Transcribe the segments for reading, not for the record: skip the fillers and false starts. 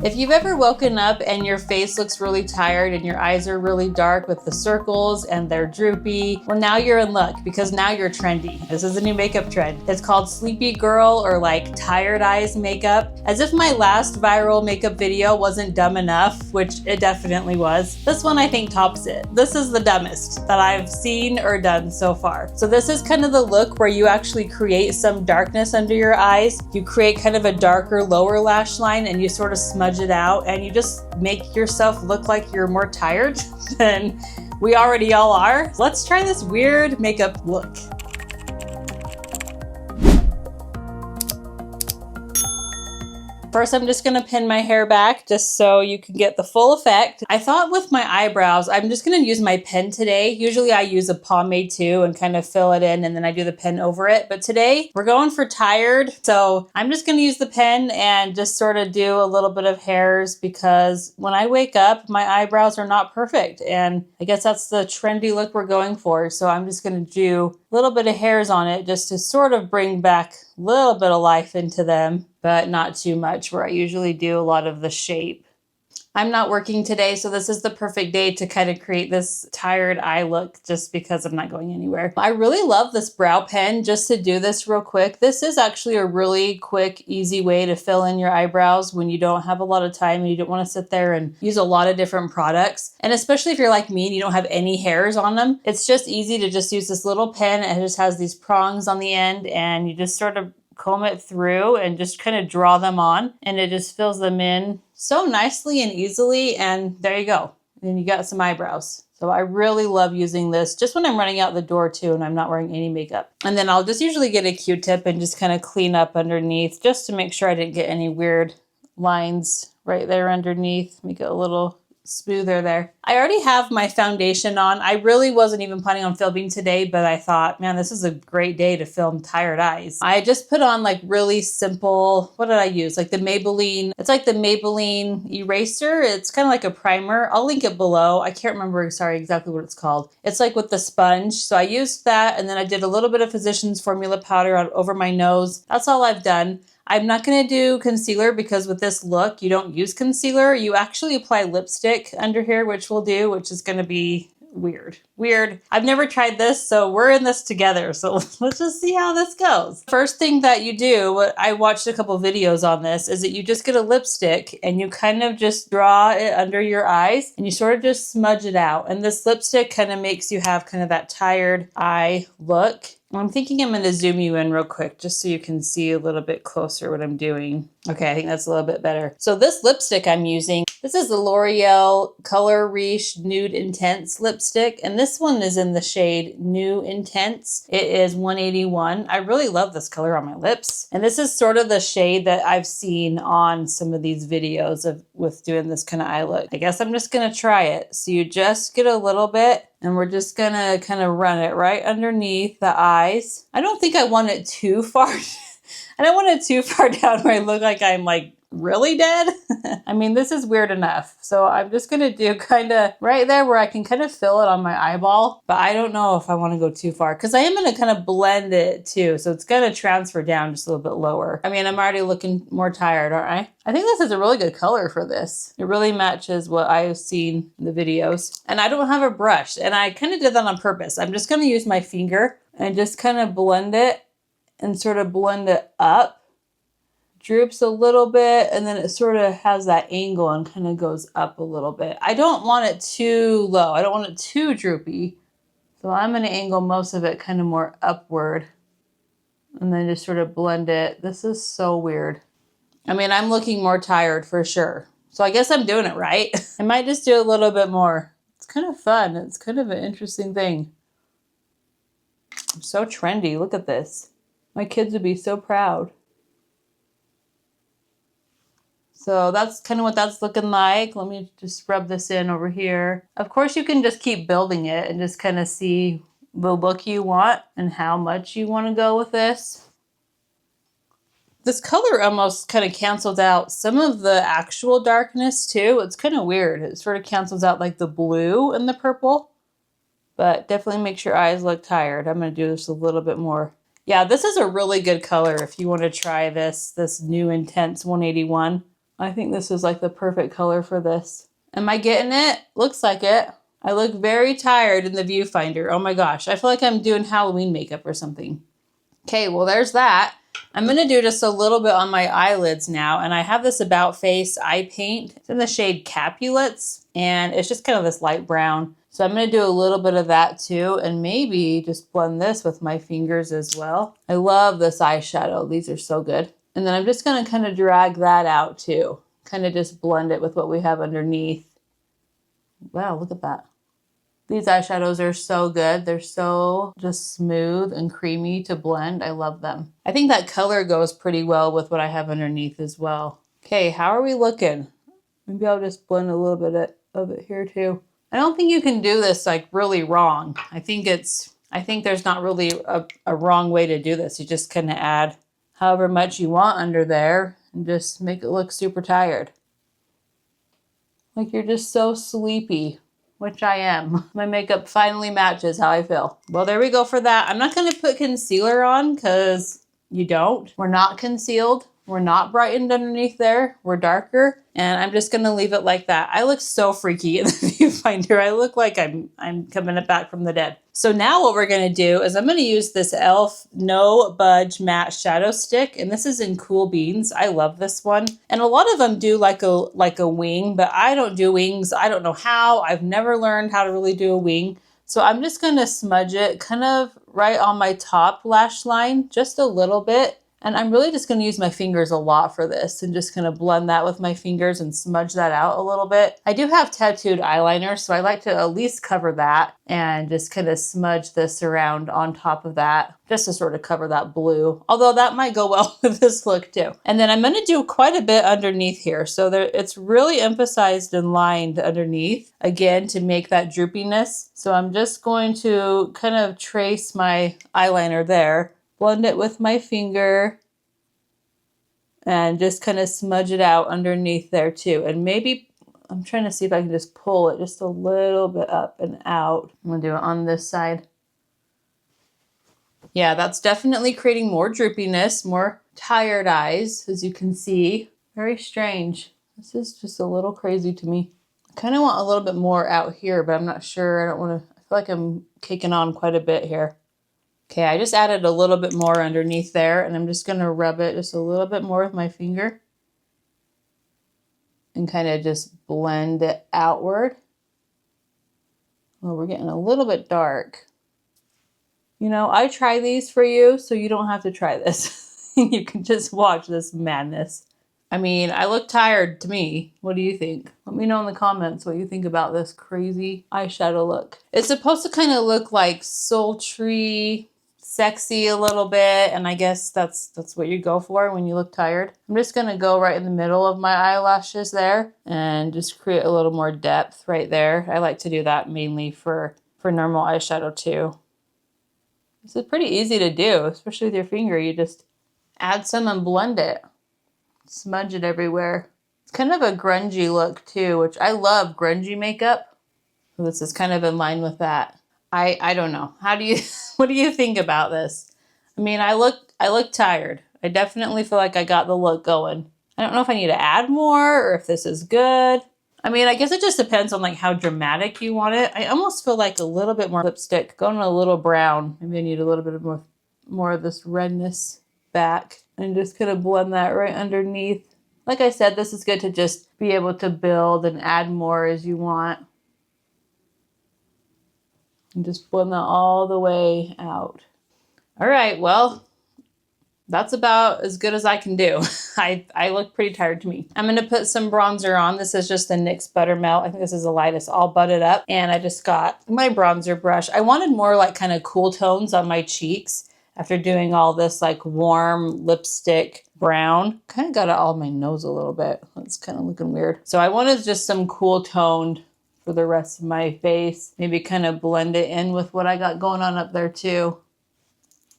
If you've ever woken up and your face looks really tired and your eyes are really dark with the circles and they're droopy, well, now you're in luck because now you're trendy. This is a new makeup trend. It's called sleepy girl or like tired eyes makeup. As if my last viral makeup video wasn't dumb enough, which it definitely was. This one I think tops it. This is the dumbest that I've seen or done so far. So this is kind of the look where you actually create some darkness under your eyes. You create kind of a darker lower lash line and you sort of smudge it out and you just make yourself look like you're more tired than we already all are. Let's try this weird makeup look. First, I'm just gonna pin my hair back just so you can get the full effect. I thought with my eyebrows, I'm just gonna use my pen today. Usually I use a pomade too and kind of fill it in and then I do the pen over it. But today we're going for tired. So I'm just gonna use the pen and just sort of do a little bit of hairs because when I wake up, my eyebrows are not perfect. And I guess that's the trendy look we're going for. So I'm just gonna do a little bit of hairs on it just to sort of bring back a little bit of life into them, but not too much where I usually do a lot of the shape. I'm not working today, so this is the perfect day to kind of create this tired eye look just because I'm not going anywhere. I really love this brow pen just to do this real quick. This is actually a really quick, easy way to fill in your eyebrows when you don't have a lot of time and you don't want to sit there and use a lot of different products. And especially if you're like me and you don't have any hairs on them, it's just easy to just use this little pen. It just has these prongs on the end and you just sort of comb it through and just kind of draw them on and it just fills them in so nicely and easily, and there you go. And you got some eyebrows. So I really love using this just when I'm running out the door too and I'm not wearing any makeup. And then I'll just usually get a Q-tip and just kind of clean up underneath just to make sure I didn't get any weird lines right there underneath. Make it a little smoother there. I already have my foundation on. I really wasn't even planning on filming today, but I thought, man, this is a great day to film tired eyes. I just put on like really simple, what did I use? Like the Maybelline, it's like the Maybelline eraser. It's kind of like a primer. I'll link it below. I can't remember, exactly what it's called. It's like with the sponge. So I used that and then I did a little bit of Physicians Formula powder over my nose. That's all I've done. I'm not going to do concealer because with this look, you don't use concealer. You actually apply lipstick under here, which we'll do, which is going to be weird. I've never tried this, so we're in this together. So let's just see how this goes. First thing that you do, I watched a couple videos on this, is that you just get a lipstick and you kind of just draw it under your eyes and you sort of just smudge it out. And this lipstick kind of makes you have kind of that tired eye look. I'm thinking I'm going to zoom you in real quick just so you can see a little bit closer what I'm doing. Okay, I think that's a little bit better. So this lipstick I'm using, this is the L'Oreal Color Riche Nude Intense lipstick, and this one is in the shade New Intense. It is 181. I really love this color on my lips, and this is sort of the shade that I've seen on some of these videos with doing this kind of eye look. I guess I'm just going to try it. So you just get a little bit, and we're just going to kind of run it right underneath the eyes. I don't think I want it too far. I don't want it too far down where I look like I'm like really dead. I mean, this is weird enough. So I'm just going to do kind of right there where I can kind of fill it on my eyeball. But I don't know if I want to go too far because I am going to kind of blend it too. So it's going to transfer down just a little bit lower. I mean, I'm already looking more tired, aren't I? I think this is a really good color for this. It really matches what I've seen in the videos. And I don't have a brush. And I kind of did that on purpose. I'm just going to use my finger and just kind of blend it and sort of blend it up. Droops a little bit and then it sort of has that angle and kind of goes up a little bit. I don't want it too low. I don't want it too droopy. So I'm going to angle most of it kind of more upward and then just sort of blend it. This is so weird. I mean, I'm looking more tired for sure. So I guess I'm doing it right. I might just do a little bit more. It's kind of fun. It's kind of an interesting thing. I'm so trendy. Look at this. My kids would be so proud. So that's kind of what that's looking like. Let me just rub this in over here. Of course, you can just keep building it and just kind of see the look you want and how much you want to go with this. This color almost kind of cancels out some of the actual darkness too. It's kind of weird. It sort of cancels out like the blue and the purple, but definitely makes your eyes look tired. I'm going to do this a little bit more. Yeah, this is a really good color if you want to try this New Intense 181. I think this is like the perfect color for this. Am I getting it? Looks like it. I look very tired in the viewfinder. Oh my gosh, I feel like I'm doing Halloween makeup or something. Okay, well there's that. I'm gonna do just a little bit on my eyelids now, and I have this About Face eye paint. It's in the shade Capulets, and it's just kind of this light brown. So I'm gonna do a little bit of that too, and maybe just blend this with my fingers as well. I love this eyeshadow. These are so good. And then I'm just gonna kind of drag that out too. Kind of just blend it with what we have underneath. Wow, look at that. These eyeshadows are so good. They're so just smooth and creamy to blend. I love them. I think that color goes pretty well with what I have underneath as well. Okay, how are we looking? Maybe I'll just blend a little bit of it here too. I don't think you can do this like really wrong. I think there's not really a wrong way to do this. You just kind of add however much you want under there and just make it look super tired. Like you're just so sleepy. Which I am. My makeup finally matches how I feel. Well, there we go for that. I'm not gonna put concealer on because you don't. We're not concealed. We're not brightened underneath there. We're darker. And I'm just gonna leave it like that. I look so freaky in the viewfinder. I look like I'm coming back from the dead. So now what we're gonna do is I'm gonna use this e.l.f. No Budge Matte Shadow Stick. And this is in Cool Beans. I love this one. And a lot of them do like a wing, but I don't do wings. I don't know how. I've never learned how to really do a wing. So I'm just gonna smudge it kind of right on my top lash line, just a little bit. And I'm really just going to use my fingers a lot for this and just kind of blend that with my fingers and smudge that out a little bit. I do have tattooed eyeliner, so I like to at least cover that and just kind of smudge this around on top of that just to sort of cover that blue. Although that might go well with this look too. And then I'm going to do quite a bit underneath here. So it's really emphasized and lined underneath, again, to make that droopiness. So I'm just going to kind of trace my eyeliner there. Blend it with my finger and just kind of smudge it out underneath there too. And maybe, I'm trying to see if I can just pull it just a little bit up and out. I'm gonna do it on this side. Yeah, that's definitely creating more droopiness, more tired eyes, as you can see. Very strange. This is just a little crazy to me. I kind of want a little bit more out here, but I'm not sure. I feel like I'm caking on quite a bit here. Okay, I just added a little bit more underneath there, and I'm just going to rub it just a little bit more with my finger and kind of just blend it outward. Oh, we're getting a little bit dark. You know, I try these for you, so you don't have to try this. You can just watch this madness. I mean, I look tired to me. What do you think? Let me know in the comments what you think about this crazy eyeshadow look. It's supposed to kind of look like sultry, sexy a little bit, and I guess that's what you go for when you look tired. I'm just gonna go right in the middle of my eyelashes there and just create a little more depth right there. I like to do that mainly for normal eyeshadow too. This is pretty easy to do, especially with your finger. You just add some and blend it. Smudge it everywhere. It's kind of a grungy look too, which I love grungy makeup. So this is kind of in line with that. I don't know. What do you think about this? I mean, I look tired. I definitely feel like I got the look going. I don't know if I need to add more or if this is good. I mean, I guess it just depends on like how dramatic you want it. I almost feel like a little bit more lipstick, going a little brown. Maybe I need a little bit of more of this redness back and just kind of blend that right underneath. Like I said, this is good to just be able to build and add more as you want. And just blend that all the way out. All right, well, that's about as good as I can do. I look pretty tired to me. I'm gonna put some bronzer on. This is just the NYX Buttermelt. I think this is the lightest, all butted up. And I just got my bronzer brush. I wanted more like kind of cool tones on my cheeks after doing all this like warm lipstick brown. Kind of got it all on my nose a little bit. It's kind of looking weird. So I wanted just some cool toned for the rest of my face. Maybe kind of blend it in with what I got going on up there too.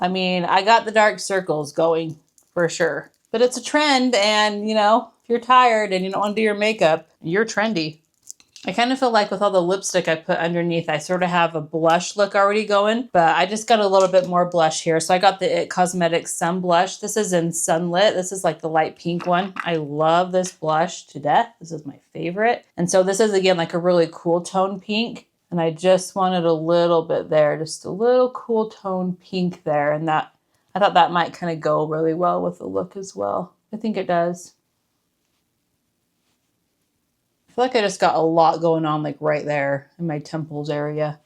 I mean, I got the dark circles going for sure. But it's a trend, and you know, if you're tired and you don't want to do your makeup, you're trendy. I kind of feel like with all the lipstick I put underneath, I sort of have a blush look already going, but I just got a little bit more blush here. So I got the It Cosmetics Sun Blush. This is in Sunlit. This is like the light pink one. I love this blush to death. This is my favorite. And so this is, again, like a really cool tone pink. And I just wanted a little bit there, just a little cool tone pink there. And that, I thought that might kind of go really well with the look as well. I think it does. I feel like I just got a lot going on like right there in my temples area.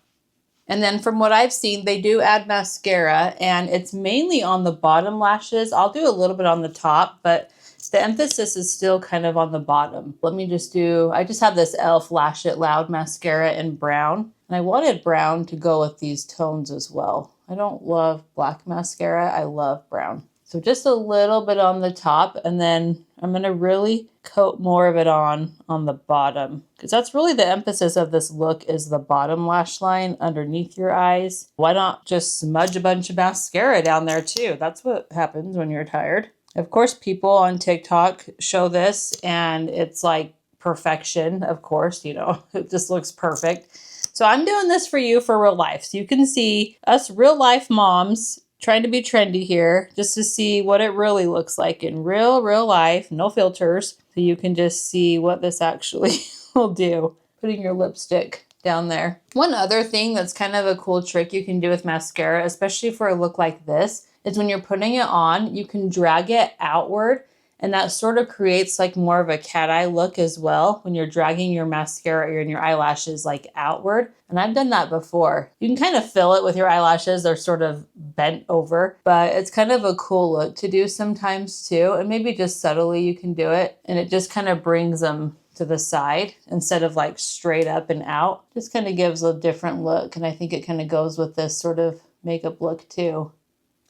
And then from what I've seen, they do add mascara, and it's mainly on the bottom lashes. I'll do a little bit on the top, but the emphasis is still kind of on the bottom. Let me just do, I just have this e.l.f. Lash It Loud mascara in brown, and I wanted brown to go with these tones as well. I don't love black mascara. I love brown. So just a little bit on the top, and then I'm going to really coat more of it on the bottom, because that's really the emphasis of this look, is the bottom lash line underneath your eyes. Why not just smudge a bunch of mascara down there too? That's what happens when you're tired. Of course, people on TikTok show this and it's like perfection, of course, you know, it just looks perfect. So I'm doing this for you for real life. So you can see us real life moms trying to be trendy here, just to see what it really looks like in real life, no filters. So you can just see what this actually will do. Putting your lipstick down there. One other thing that's kind of a cool trick you can do with mascara, especially for a look like this, is when you're putting it on, you can drag it outward, and that sort of creates like more of a cat eye look as well when you're dragging your mascara and your eyelashes like outward. And I've done that before. You can kind of fill it with your eyelashes. They're sort of bent over, but it's kind of a cool look to do sometimes too. And maybe just subtly you can do it, and it just kind of brings them to the side instead of like straight up and out. Just kind of gives a different look. And I think it kind of goes with this sort of makeup look too.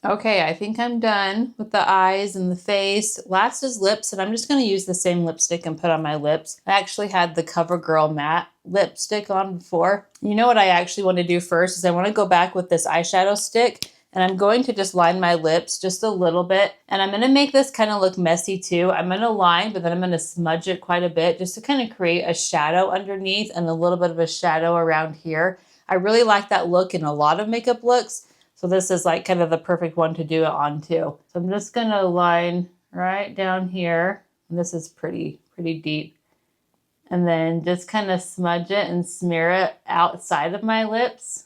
Okay, I think I'm done with the eyes and the face. Last is lips, and I'm just going to use the same lipstick and put on my lips. I actually had the CoverGirl matte lipstick on before. You know what I actually want to do first is I want to go back with this eyeshadow stick, and I'm going to just line my lips just a little bit. And I'm going to make this kind of look messy too. I'm going to line, but then I'm going to smudge it quite a bit just to kind of create a shadow underneath and a little bit of a shadow around here. I really like that look in a lot of makeup looks. So this is like kind of the perfect one to do it on too. So I'm just going to line right down here. And this is pretty deep. And then just kind of smudge it and smear it outside of my lips.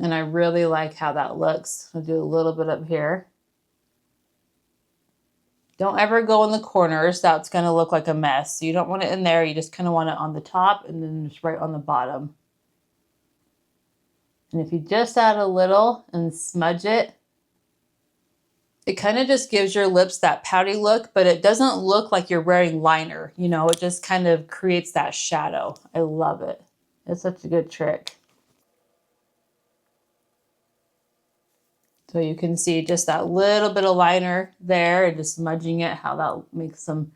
And I really like how that looks. I'll do a little bit up here. Don't ever go in the corners. That's going to look like a mess. So you don't want it in there. You just kind of want it on the top and then just right on the bottom. And if you just add a little and smudge it, it kind of just gives your lips that pouty look, but it doesn't look like you're wearing liner. You know, it just kind of creates that shadow. I love it. It's such a good trick. So you can see just that little bit of liner there and just smudging it, how that makes them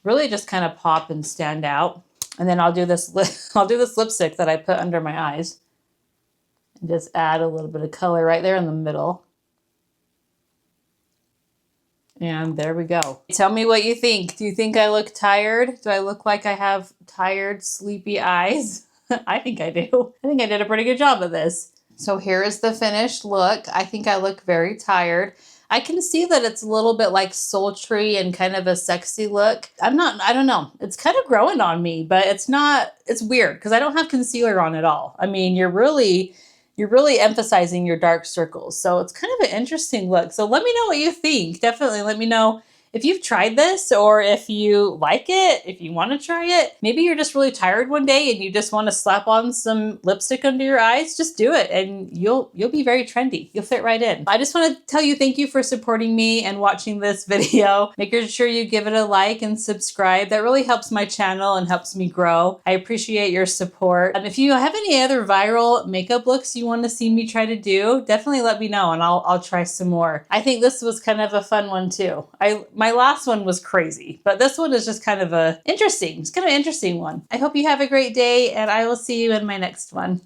really just kind of pop and stand out. And then I'll do this lipstick that I put under my eyes. And just add a little bit of color right there in the middle. And there we go. Tell me what you think. Do you think I look tired? Do I look like I have tired, sleepy eyes? I think I do. I think I did a pretty good job of this. So here is the finished look. I think I look very tired. I can see that it's a little bit like sultry and kind of a sexy look. I don't know. It's kind of growing on me, but it's weird because I don't have concealer on at all. I mean, you're really emphasizing your dark circles. So it's kind of an interesting look. So let me know what you think. Definitely let me know if you've tried this or if you like it, if you want to try it. Maybe you're just really tired one day and you just want to slap on some lipstick under your eyes. Just do it and you'll be very trendy. You'll fit right in. I just want to tell you thank you for supporting me and watching this video. Make sure you give it a like and subscribe. That really helps my channel and helps me grow. I appreciate your support. If you have any other viral makeup looks you want to see me try to do, definitely let me know and I'll try some more. I think this was kind of a fun one too. My last one was crazy, but this one is just kind of it's kind of an interesting one. I hope you have a great day and I will see you in my next one.